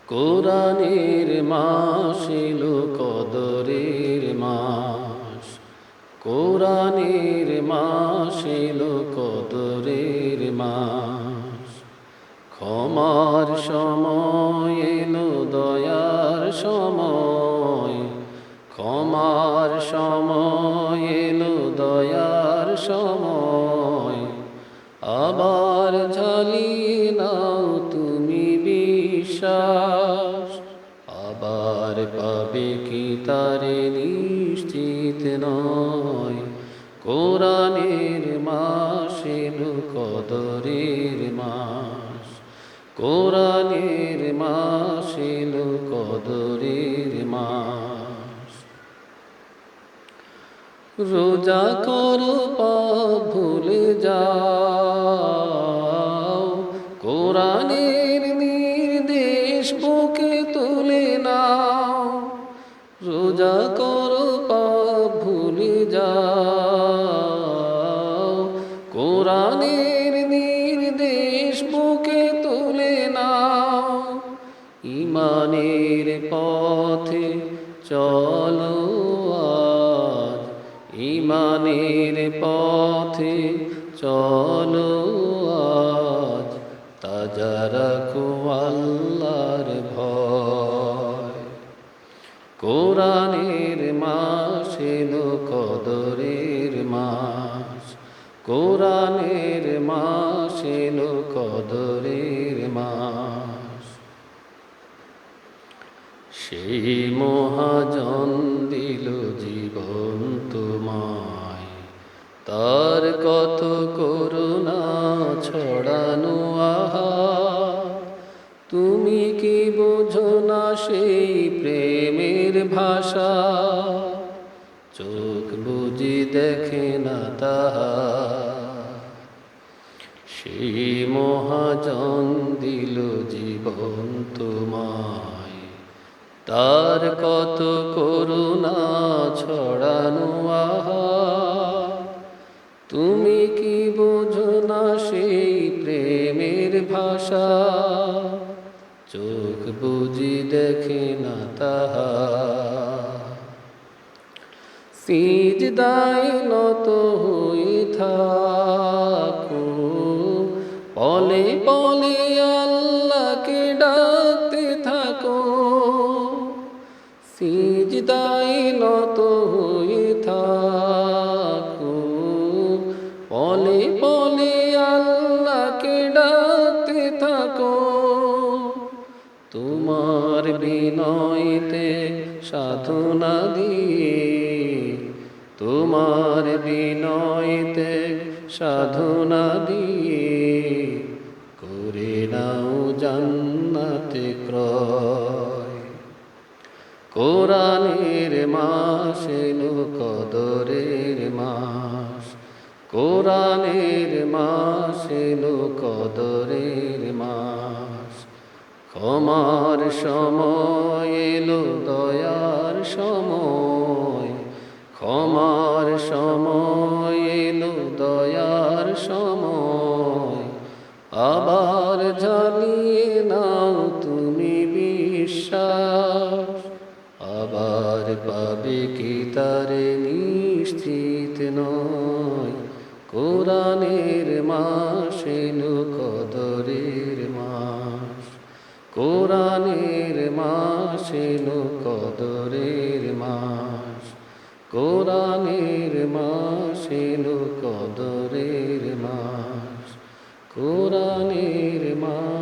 কোরআনের মাস এলো কদরের মাস, কোরআনের মাস এলো কদরের মাস। ক্ষমার সময় এলো দয়ার সময়, ক্ষমার সময় এলো দয়ার সময়। আবার ঝালিয়ে নাও তুমি বিশ্বাস, আবার পাবে কি তারে নিশ্চিত নয়। কোরআনের মাস এলো কদরের মাস, কোরআনের মাস এলো কদরের মাস। রোজা করো পাপ ভুলে যাও, কোরআনের নির্দেশ বুকে তুলে নাও। রোজা করো পাপ ভুলে যাও, কোরআনের নির্দেশ বুকে তুলে নাও। ইমানের পথে চলো আজ, ইমানের পথে চলো আজ। তাজা রাখো আল্লাহর ভয়, কোরআনের মাস এলো কদরের মাস, কোরআনের মাস এলো কদরের মাস। সেই মহাজন দিল জীবন তোমায়, তার কত করুণা ছড়ানো আহা। তুমি কি বোঝো না সেই প্রেমের ভাষা, চোখ বুঝি দেখে না তাহা। সেই মহাজন দিল জীবন তোমায়, তার কত করুণা ছড়ানো আহা। তুমি কি বোঝো না সেই প্রেমের ভাষা, চোখ বুঝি দেখে না তাহা। সিজদায় নত হয়ে থাকো, পলে পলে আল্লাহকে ডাকতে থাকো। সিজদায় নত হয়ে থাকো, পলে পলে আল্লাহকে ডাকতে থাকো। তোমার বিনয়তে সাধনা দিয়ে, তোমার বিনয়তে সাধনা দিয়ে, করে নাও জান্নাতে ক্রয়। কোরআনের মাস এলো কদরের মাস, কোরআনের মাস এলো কদরের মাস। ক্ষমার সময় এলো দয়ার সময়, ক্ষমার সময় এলো দয়ার সময়। আবার ঝালিয়ে নাও তুমি বিশ্বাস, আবার পাবে কি তারে নিশ্চিত নয়। কোরআনের মাস এলো কদরের মাস, কোরআনের মাস এলো কদরের মাস, কোরআনের মাস এলো কদরের মাস, কোরআনের মাস।